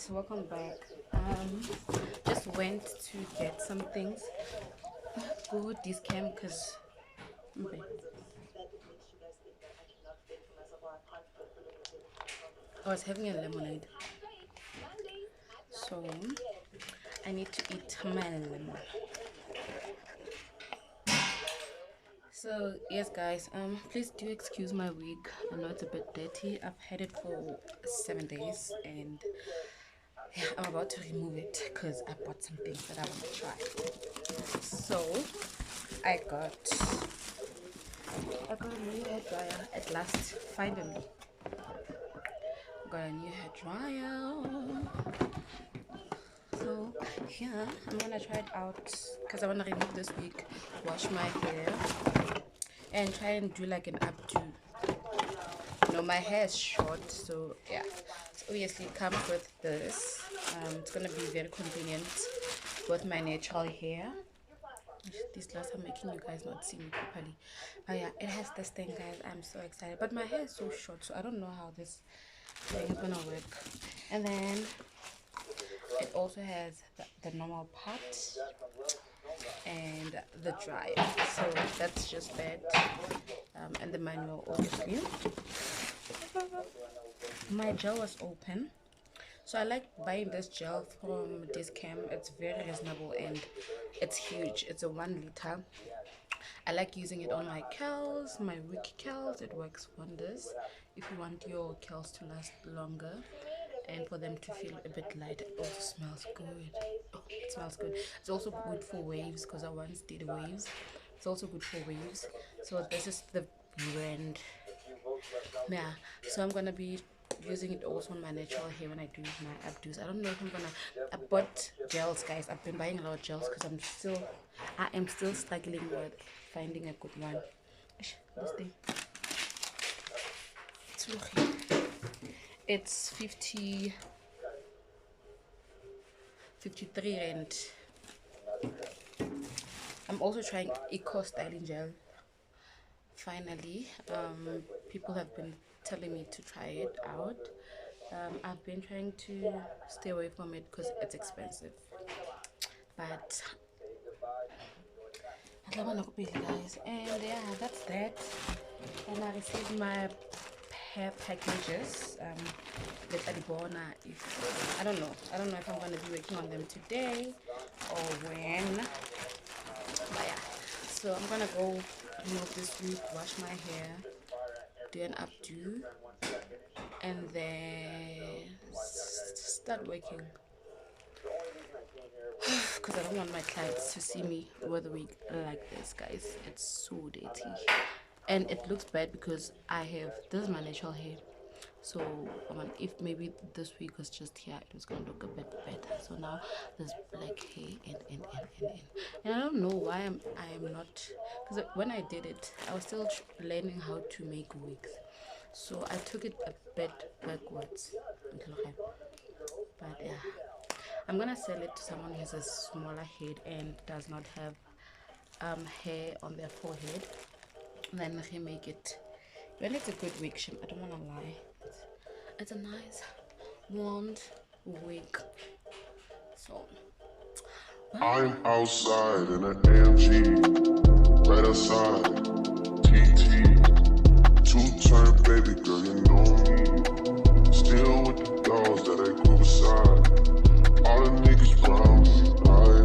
welcome back. Just went to get some things. Go this cam because I was having a lemonade, so I need to eat my lemon. So yes, guys, please do excuse my wig. I know it's a bit dirty. I've had it for 7 days, and yeah, I'm about to remove it because I bought some things that I want to try. So I got a new hair dryer at last. Finally, got a new hair dryer. So yeah, I'm gonna try it out because I wanna remove this wig, wash my hair, and try and do like an updo. No, my hair is short, so yeah. So obviously it comes with this. It's gonna be very convenient with my natural hair. These glass are making you guys not see me properly. But yeah, it has this thing, guys. I'm so excited. But my hair is so short, so I don't know how this thing is gonna work. And then it also has the normal part and the dryer. So that's just that. And the manual, obviously. My gel was open, so I like buying this gel from Discam. It's very reasonable and it's huge. It's a 1 liter. I like using it on my curls, my weak curls. It works wonders if you want your curls to last longer and for them to feel a bit light. It also smells good. Oh, it smells good. It's also good for waves because I once did waves. It's also good for waves. So this is the brand. Yeah, so I'm gonna be using it also on my natural hair when I do my updos. I don't know if I'm gonna. I bought gels, guys. I've been buying a lot of gels because I am still struggling with finding a good one. This thing, it's 53 rand. I'm also trying eco styling gel. Finally, people have been telling me to try it out. I've been trying to stay away from it because it's expensive, but I love it, guys. And yeah, that's that. And I received my hair packages with Adibona. If I don't know if I'm gonna be working on them today or when, but yeah. So I'm gonna go remove this wig, wash my hair, do an updo, and then start working. Because I don't want my clients to see me with a wig like this, guys. It's so dirty, and it looks bad because this is my natural hair. So if maybe this wig was just here, it was gonna look a bit better. So now there's black hair and I don't know why I am not, because when I did it I was still learning how to make wigs, so I took it a bit backwards. But yeah, I'm gonna sell it to someone who has a smaller head and does not have hair on their forehead. Then he make it. When it's a good wig, I don't wanna lie. It's a nice blonde wig. So I'm outside in an AMG, right outside, TT, 2-turn baby girl, you know me. Still with the dogs that I grew beside. All the niggas round me, die.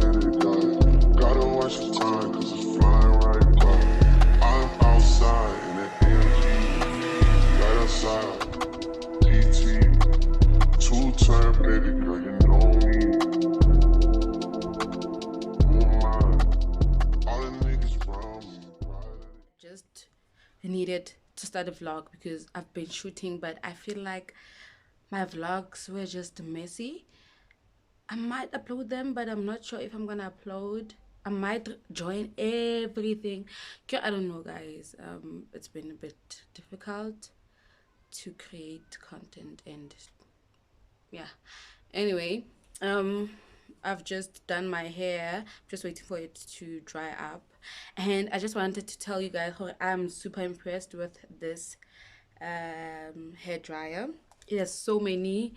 Gotta watch the time, cause it's flying right by. I'm outside in an AMG, right outside, TT, 2-turn baby girl, you know me. Just needed to start a vlog because I've been shooting, but I feel like my vlogs were just messy. I might upload them, but I'm not sure if I'm gonna upload. I might join everything. I don't know, guys. It's been a bit difficult to create content, and yeah. Anyway, I've just done my hair, just waiting for it to dry up, and I just wanted to tell you guys how I'm super impressed with this hair dryer. It has so many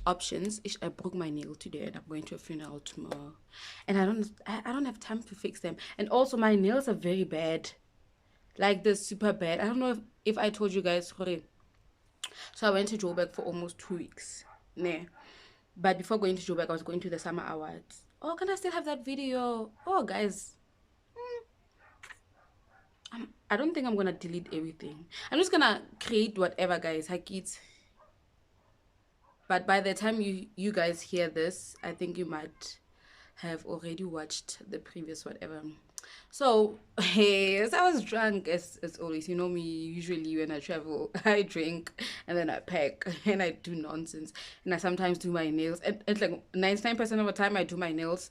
options. I broke my nail today and I'm going to a funeral tomorrow, and I don't have time to fix them. And also my nails are very bad, like they're super bad. I don't know if I told you guys. So I went to Joburg for almost 2 weeks. Nah. But before going to Joburg, I was going to the Summer Awards. Oh, can I still have that video? Oh, guys. I don't think I'm going to delete everything. I'm just going to create whatever, guys. But by the time you guys hear this, I think you might have already watched the previous whatever. So, hey, as I was drunk, as always, you know me, usually when I travel, I drink and then I pack and I do nonsense. And I sometimes do my nails. And it's like 99% of the time I do my nails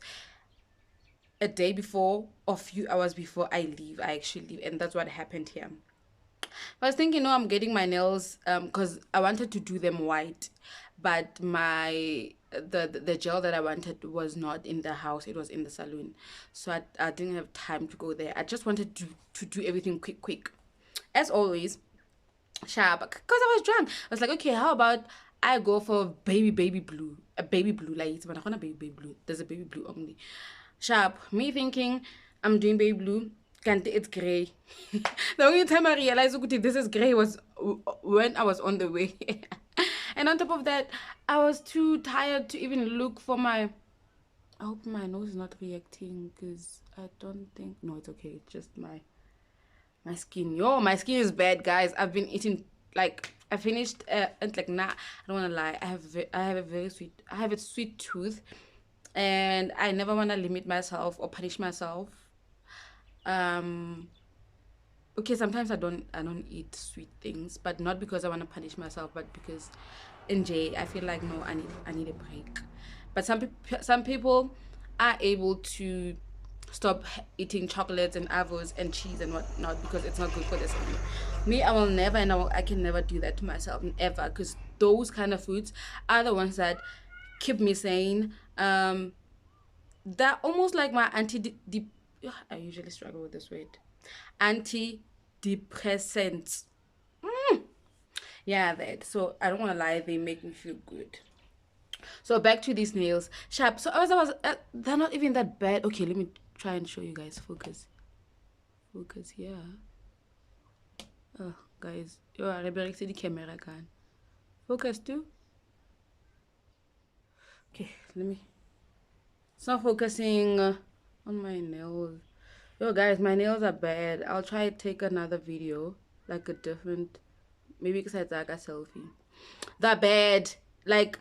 a day before or a few hours before I leave. I actually leave. And that's what happened here. I was thinking, no, I'm getting my nails because I wanted to do them white, but the gel that I wanted was not in the house. It was in the salon, so I didn't have time to go there. I just wanted to do everything quick, as always, sharp. Because I was drunk, I was like, okay, how about I go for baby blue, a baby blue light, but not a baby blue. There's a baby blue only. Sharp. Me thinking I'm doing baby blue. It's gray. The only time I realized this is gray was when I was on the way. And on top of that, I was too tired to even look for my... I hope my nose is not reacting, because I don't think... No, it's okay. It's just my skin. Yo, my skin is bad, guys. I've been eating... Like, I finished... and like, nah, I don't want to lie. I have a sweet tooth. And I never want to limit myself or punish myself. Okay, sometimes I don't eat sweet things, but not because I want to punish myself, but because I feel like, no, I need a break. But some people are able to stop eating chocolates and avos and cheese and whatnot because it's not good for the stomach. Me, I will never, and I can never do that to myself, ever, because those kind of foods are the ones that keep me sane. They're almost like my I usually struggle with this word. Antidepressants. Yeah, that. So I don't want to lie, they make me feel good. So back to these nails. Sharp. So as I was, they're not even that bad. Okay, let me try and show you guys. Focus here. Oh, guys, you are the camera can focus too. Okay, let me. It's not focusing on my nails. Yo, guys, my nails are bad. I'll try to take another video, like a different, maybe because I took a selfie. They're bad. Like,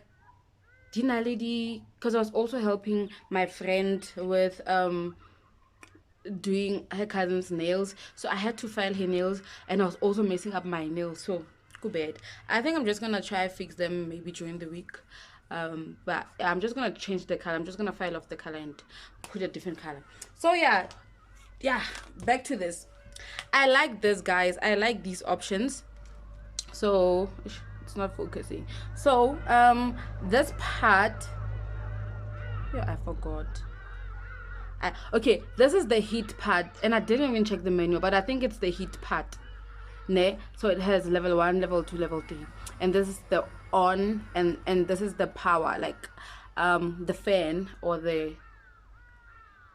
Dina lady, because I was also helping my friend with doing her cousin's nails, so I had to file her nails, and I was also messing up my nails. So go bad. I think I'm just gonna try fix them maybe during the week. But I'm just gonna change the color. I'm just gonna file off the color and put a different color. So yeah, back to this. I like this, guys. I like these options. So it's not focusing. So this part, yeah, I forgot. Okay, this is the heat part, and I didn't even check the menu, but I think it's the heat part. So it has level 1, level 2, level 3, and this is the on, and this is the power, like the fan, or the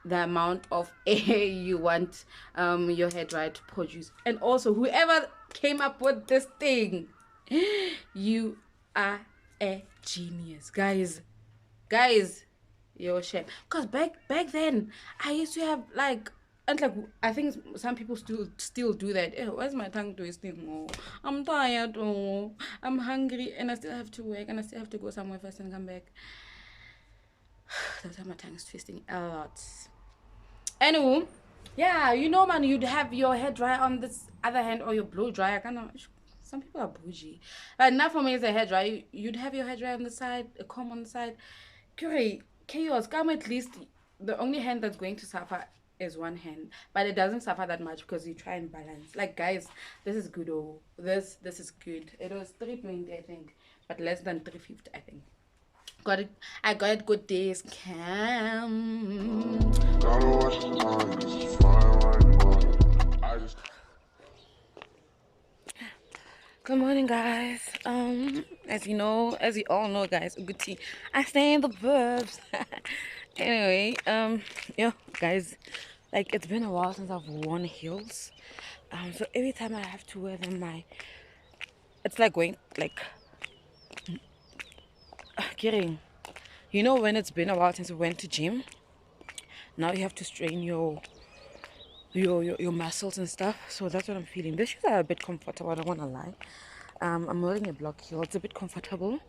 amount of air you want your hairdryer to produce. And also, whoever came up with this thing, you are a genius, guys. You're shame. Because back then I used to have like, and like, I think some people still do that. Where's my tongue twisting? Oh, I'm tired. Oh, I'm hungry, and I still have to work, and I still have to go somewhere first and come back. That's why my tongue is twisting a lot. Anyway, yeah, you know, man, you'd have your hair dryer on this other hand, or your blow dryer. Some people are bougie, but not for me. It's a hair dryer. You'd have your hair dryer on the side, a comb on the side. Great chaos. Come, at least the only hand that's going to suffer is one hand, but it doesn't suffer that much because you try and balance. Like, guys, this is good. Oh, this is good. It was 320, I think, but less than 350, I think. Got it. I got it. Good days. Cam. Good morning, guys. As you know, as you all know, guys, Uguti, I stay in the burbs. Anyway, yeah, guys, like it's been a while since I've worn heels. So every time I have to wear them, it's like going like getting. You know, when it's been a while since we went to gym, now you have to strain your muscles and stuff. So that's what I'm feeling. These shoes are a bit comfortable. I don't want to lie. I'm wearing a block heel. It's a bit comfortable,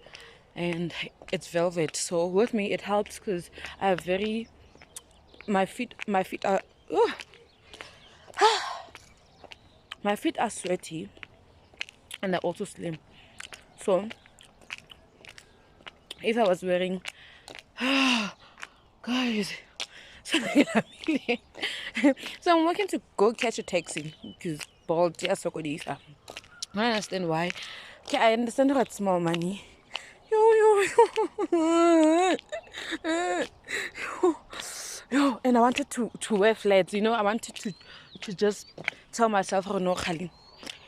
and it's velvet. So with me, it helps because I have very my feet are my feet are sweaty, and they're also slim. So if I was wearing guys, so I'm working to go catch a taxi because bald yeah so good. I don't understand why. Okay, I understand that it's small money. Yo, and I wanted to wear flats, you know. I wanted to just tell myself, oh no, Khalin,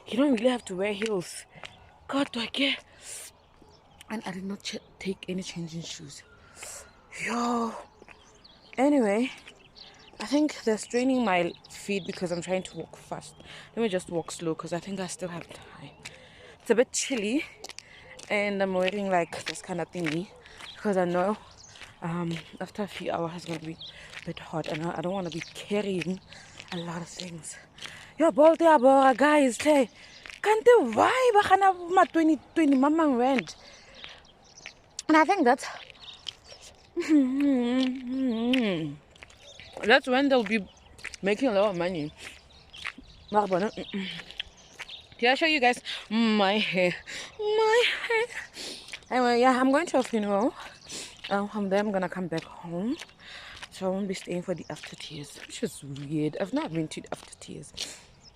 you don't really have to wear heels. God, do I care? And I did not take any changing shoes. Yo. Anyway, I think they're straining my feet because I'm trying to walk fast. Let me just walk slow because I think I still have time. It's a bit chilly, and I'm wearing like this kind of thingy because I know after a few hours it's gonna be a bit hot, and I don't want to be carrying a lot of things. Yo, bold guys, hey, can't they why ma 2020 mamang rent? And I think that's when they'll be making a lot of money. Did I show you guys my hair? My hair. Anyway, yeah, I'm going to a funeral. From there, I'm gonna come back home. So I won't be staying for the after tears, which is weird. I've not been to the after tears.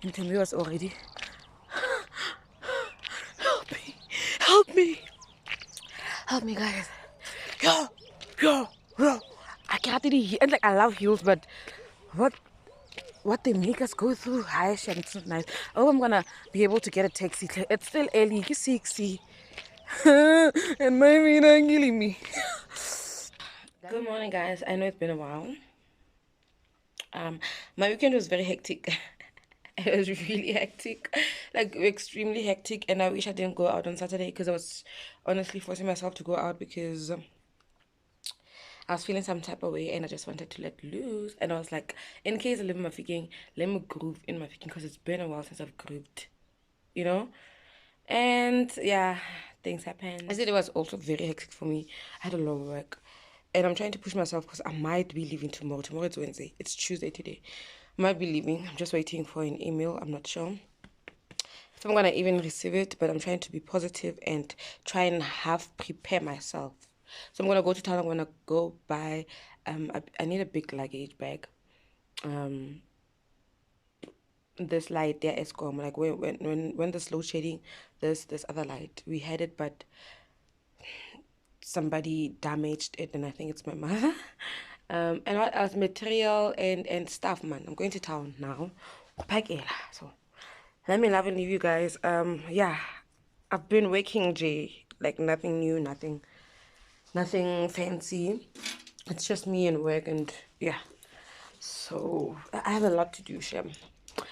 And Timmy was already. Help me! Help me! Help me, guys! Yo! I can't really hear. And like I love heels, but what they make us go through, hi, it's not nice. Oh, I'm gonna be able to get a taxi. It's still early. You see. And my feet are killing me. Good morning, guys. I know it's been a while. My weekend was very hectic. It was really hectic, like extremely hectic, and I wish I didn't go out on Saturday because I was honestly forcing myself to go out because I was feeling some type of way and I just wanted to let loose. And I was like, in case I live in Mafikeng, let me groove in Mafikeng because it's been a while since I've grooved, you know. And yeah, things happened. I said it was also very hectic for me. I had a lot of work. And I'm trying to push myself because I might be leaving tomorrow. Tomorrow it's Wednesday. It's Tuesday today. I might be leaving. I'm just waiting for an email. I'm not sure if I'm going to even receive it. But I'm trying to be positive and try and prepare myself. So I'm going to go to town. I'm going to go buy... I need a big luggage bag. This light there is come. Like when the slow shading, this other light. We had it, but... somebody damaged it, and I think it's my mother. And what else? Material and stuff, man. I'm going to town now. So let me love and leave you guys. Yeah, I've been working like nothing new, nothing fancy. It's just me and work, and yeah. So I have a lot to do, Shem.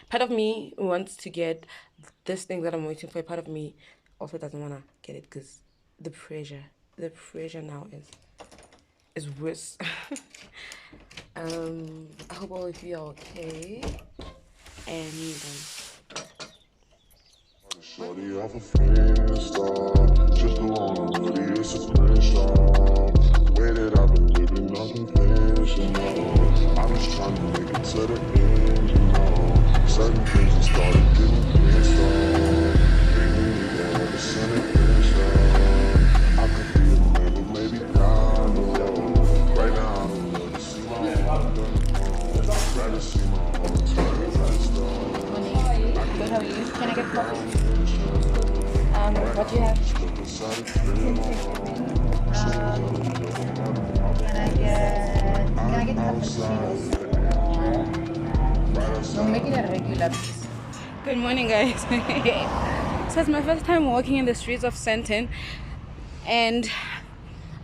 Part of me wants to get this thing that I'm waiting for. Part of me also doesn't want to get it because the pressure now is worse. I hope all of you are okay. And Shorty off a Finsta, just the one really is a screenshot. The way that I've been living, nothing conventional. I'm just trying to make it to the end, you know. Certain things have started getting pissed off. Maybe need another sentence. I could be a man, but maybe God knows. Right now, I don't love to see my heart done. Rather see my heart turn to stone. good, how are you? Can I get coffee? What do you have? Can I get cappuccino? We'll make it a regular piece. Good morning, guys. So So it's my first time walking in the streets of Sandton, and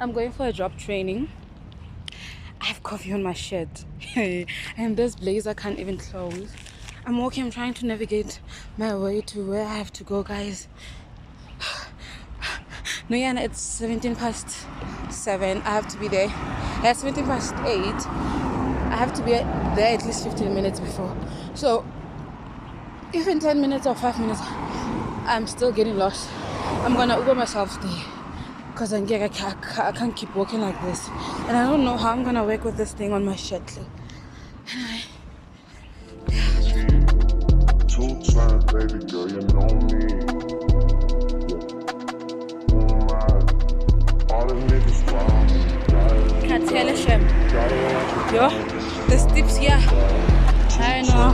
I'm going for a job training. I have coffee on my shirt and this blazer can't even close. I'm walking, I'm trying to navigate my way to where I have to go, guys. No, yeah, it's 7:17. I have to be there. Yeah, 8:17. I have to be there at least 15 minutes before. So if in 10 minutes or 5 minutes I'm still getting lost, I'm gonna Uber myself there, because I can't keep walking like this, and I don't know how I'm gonna work with this thing on my shirt. Anyway. 2 times, baby girl, you know me. All the niggas wild. Can't tell a shame. Yo, the steps here. I know.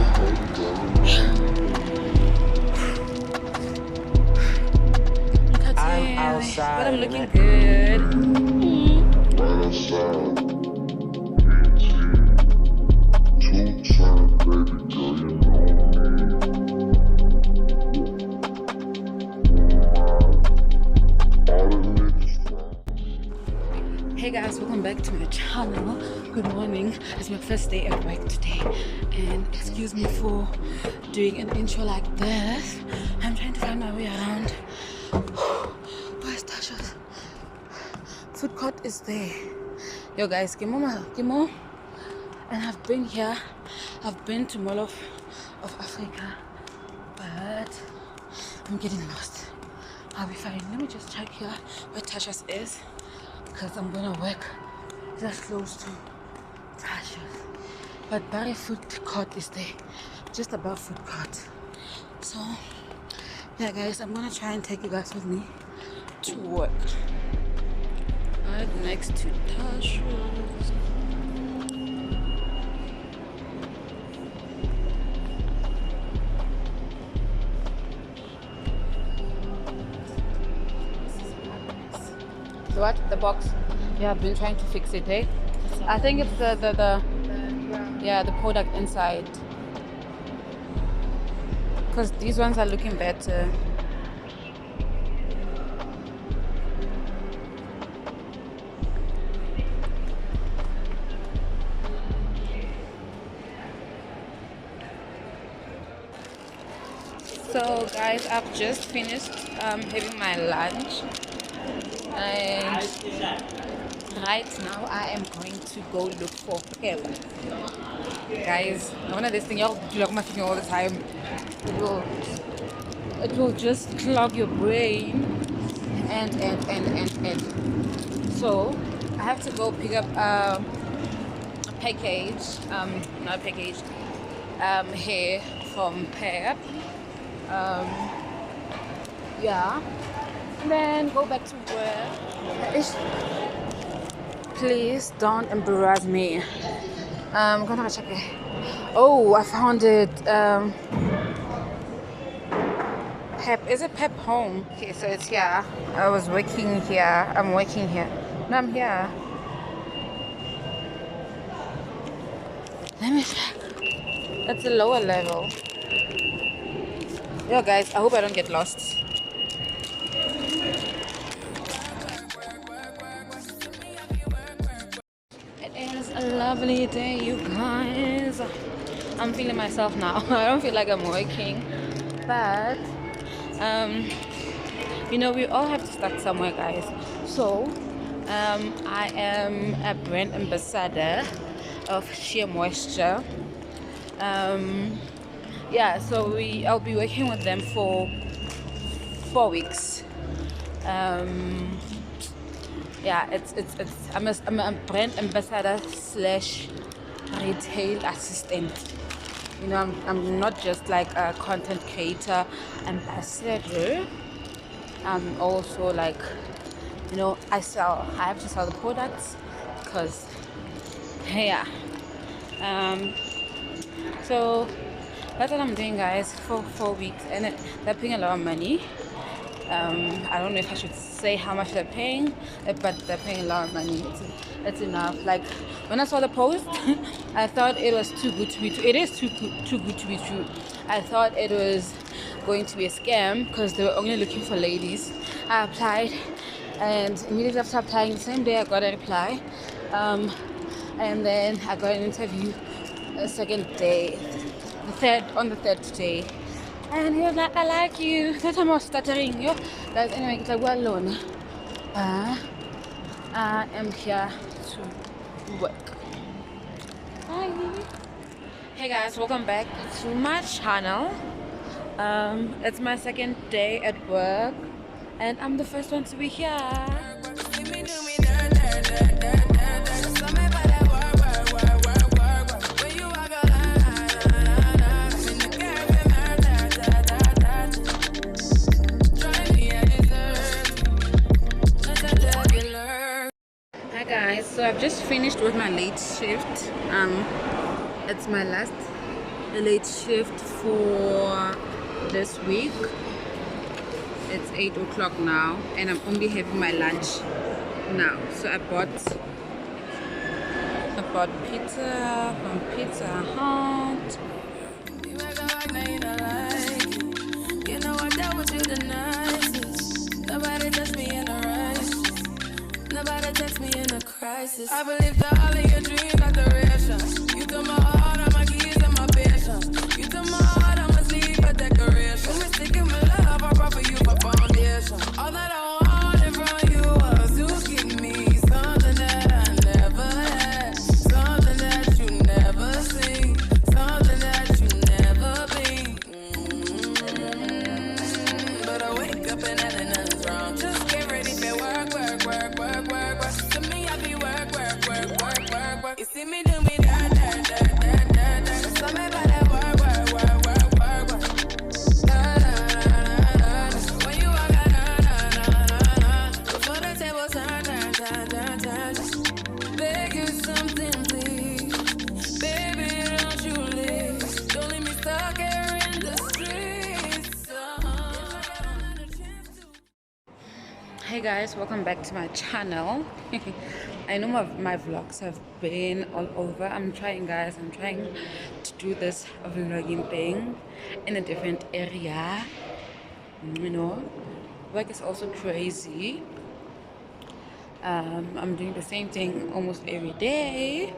I'm outside, but I'm looking good. Right outside. 2 times, baby girl, you know me. Hey guys, welcome back to my channel. Good morning. It's my first day at work today, and excuse me for doing an intro like this. I'm trying to find my way around. Where's Tasha's? Food court is there. Yo guys, Kimo. And I've been here. I've been to Mall of Africa, but I'm getting lost. I'll be fine. Let me just check here where Tasha's is, because I'm gonna work just close to Tasha's. But Barry Food Court is there, just above Food Court. So yeah guys, I'm gonna try and take you guys with me to work. Right next to Tasha's. What? The box? Yeah, I've been trying to fix it, eh? I think it's the product inside. Because these ones are looking better. So guys, I've just finished having my lunch. And right now I am going to go look for help. Guys, one of these things y'all clog Mafikeng all the time. It will just clog your brain and so I have to go pick up a package, not a package, here from Pep. Yeah. And then go back to work. Please don't embarrass me. I'm gonna check it. Oh, I found it. Pep. Is it Pep Home? Okay, so it's here. I was working here. I'm working here. No, I'm here. Let me check. That's a lower level. Yo guys, I hope I don't get lost. A lovely day, you guys. I'm feeling myself now. I don't feel like I'm working, but you know, we all have to start somewhere, guys. So I am a brand ambassador of Sheer Moisture. Yeah, so I'll be working with them for 4 weeks. Yeah, I'm a brand ambassador / retail assistant. You know, I'm not just like a content creator ambassador. I'm also like, you know, I have to sell the products, because yeah. So that's what I'm doing, guys, for 4 weeks, and they're paying a lot of money. I don't know if I should say how much they're paying, but they're paying a lot of money. It's enough. Like when I saw the post, I thought it was too good to be true. It is too good to be true. I thought it was going to be a scam because they were only looking for ladies. I applied, and immediately after applying, the same day I got a reply, and then I got an interview a second day, on the third day, and he was like, "I like you." That time I was stuttering, yo. Guys, anyway, it's like, well, alone. I am here to work. Hi. Hey guys, welcome back to my channel. It's my second day at work, and I'm the first one to be here. Hi guys, so I've just finished with my late shift. It's my last late shift for this week. It's 8 o'clock now, and I'm only having my lunch now. So I bought pizza from Pizza Hut. Nobody touched me in a rush. Nobody touched me in a crisis. I believe that all of your dreams are duration. You took my heart, all my keys, and my patience. You took my heart, I'm asleep for decoration. You mistaken my love, I brought for you for foundation. All that I wanted from you was to give me something that I never had, something that you never seen, something that you never been. But I wake up and nothing's wrong. Just get ready for work. To me, I be work. You see me do me da. So me about that work. When you walk out, before the table turn. Beg you something, please. Baby, don't you leave. Don't leave me stuck here in the streets. Hey guys, welcome back to my channel. I know my vlogs have been all over. I'm trying to do this vlogging thing in a different area. You know, work is also crazy. I'm doing the same thing almost every day,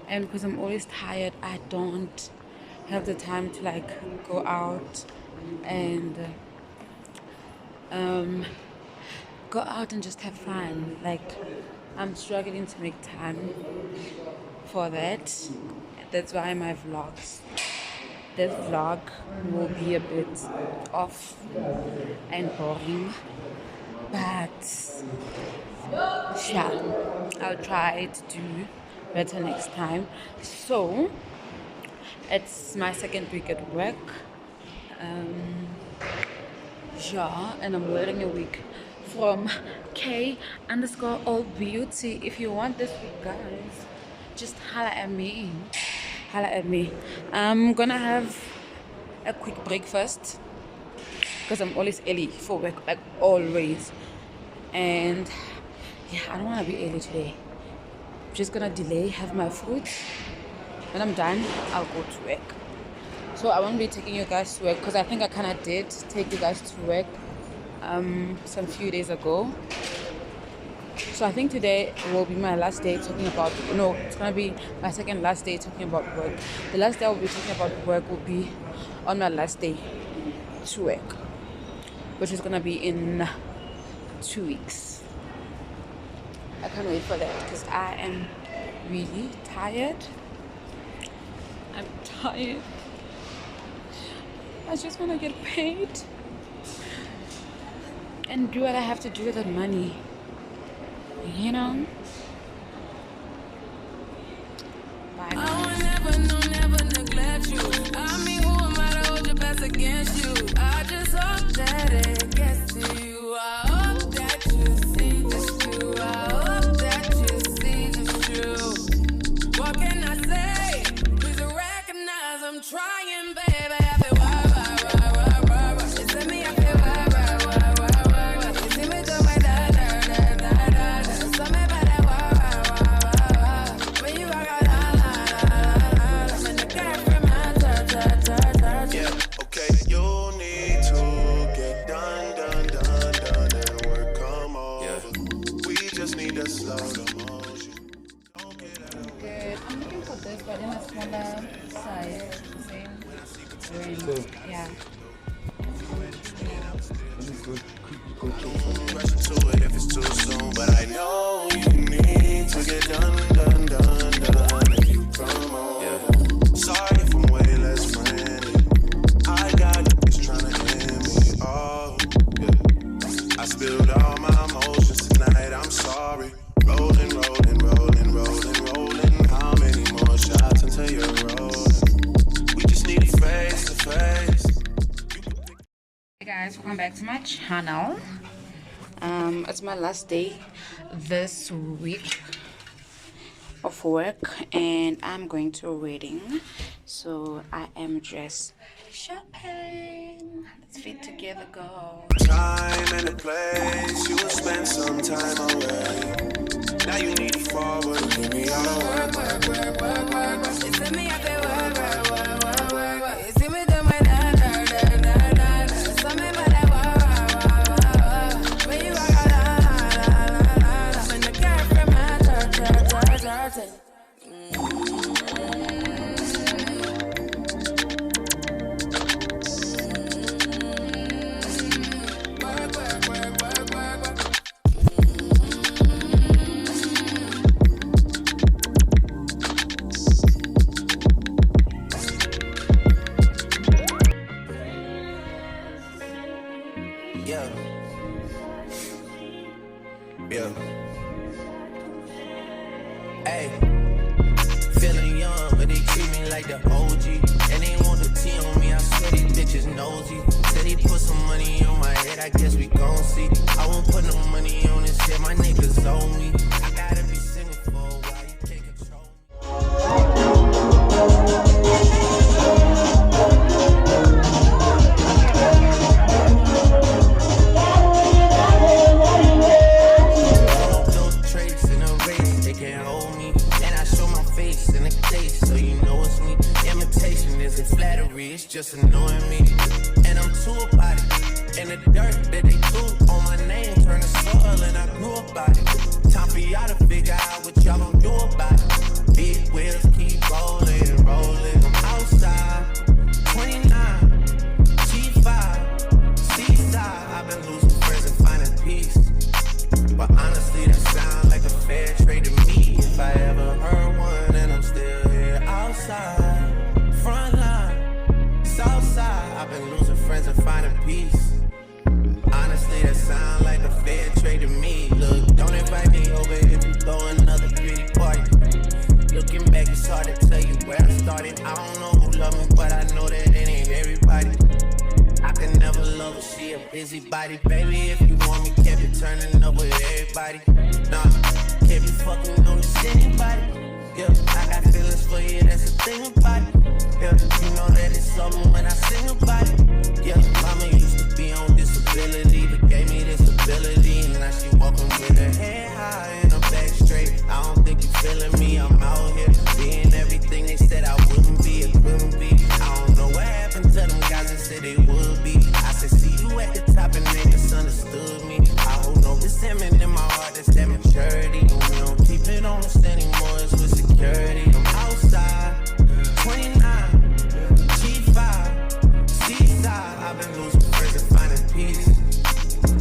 and because I'm always tired, I don't have the time to like go out and just have fun. Like, I'm struggling to make time for that. That's why this vlog will be a bit off and boring, but yeah, I'll try to do better next time. So it's my second week at work, and I'm wearing a wig from K_all_beauty. If you want this wig, guys, just holla at me. I'm gonna have a quick breakfast because I'm always early for work, like always. And yeah, I don't want to be early today. I'm just gonna delay, have my food. When I'm done, I'll go to work. So I won't be taking you guys to work because I think I kind of did take you guys to work some few days ago. So I think today will be my last day talking about, no, it's gonna be my second last day talking about work. The last day I'll be talking about work will be on my last day to work, which is gonna be in 2 weeks. I can't wait for that because I am really tired. I'm tired. I just want to get paid and do what I have to do with that money, you know. Bye. I will never neglect you. I mean, who am I to hold your best against you? I just hope that it gets to you. I hope that you see this true. I hope that you see this true. What can I say? Please recognize I'm trying, baby. I feel you see me, I feel you see me do my da. So me by that So, Yeah. Go check. Rush into it if it's too soon, but I know you need to get done. If you come on, yeah. Sorry if I'm way less friendly. I got niggas tryna end me. Oh, yeah. I spilled all my emotions tonight. I'm sorry. Rolling. How many more shots until you're rolling? We just need it face to face. Hey guys, welcome back to my channel. It's my last day this week of work and I'm going to a wedding, so I am just shopping. Let's fit together, go. Time and a place, you will spend some time away. Now you need to forward, give me all the work. You see me at the work. You see me do my da. So me by the work. When you walk out, when the girl from my church. Yeah. Hey, feeling young, but they treat me like the OG. And they want the T on me, I swear these bitches nosy. Said he put some money on my head, I guess we gon' see. I won't put no money on his head, my niggas owe me. I gotta be single for a while, you can't control it's just annoying me, and I'm too about it. And the dirt that they threw on my name turned to soil, and I grew about it. Time for y'all to figure out what y'all gon' do about it. Big wheels keep rolling. I'm outside, 29, G5, seaside. I've been losing friends and finding peace, but honestly, that sound like a fair trade to me. If I ever heard one, and I'm still here outside, front line. Southside, I've been losing friends and finding peace. Honestly, that sound like a fair trade to me. Look, don't invite me over if you throw another pretty party. Looking back, it's hard to tell you where I started. I don't know who love me, but I know that it ain't everybody. I can never love her, she a busybody. Baby, if you want me, can't be turning up with everybody. Nah, can't be fucking on this anybody. Yeah, I got feelings for you, that's the thing about it. Yeah, you know that it's something when I sing about it. Yeah, mama used to be on disability, but gave me this ability. And now she walking with her head high and her back straight. I don't think you feeling me, I'm out here being everything they said I wouldn't be, it couldn't be. I don't know what happened to them guys that said they would be. I said, see you at the top and they misunderstood me. I hold no resentment in my heart, that's that maturity. And we don't keep it on us anymore, it's with security. I'm outside, 29, G5, seaside. I've been losing friends and finding peace,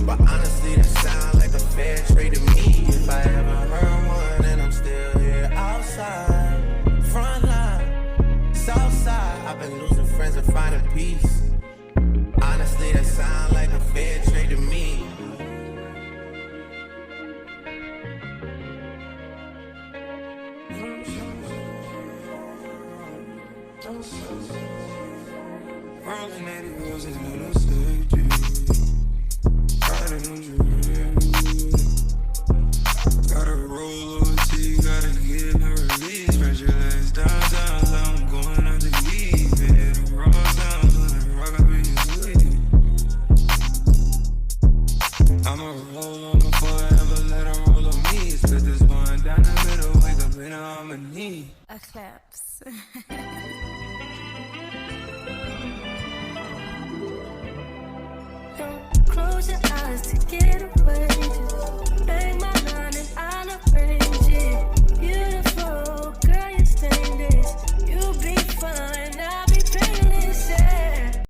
but honestly, that sound like a fair trade to me. If I ever heard one, and I'm still here outside, front line, south side. I've been losing friends and finding peace. Honestly, that sound like a fair trade to me. Rolling 80 wheels is little safety. Riding on you. Gotta roll over T, gotta get no release. Spread your legs down, I'm going out to leave it. Roll down, rock up in your sleep. I'ma roll on her forever, let her roll on me. Split this one down the middle, wake up in harmony. Eclipse. Close your eyes to get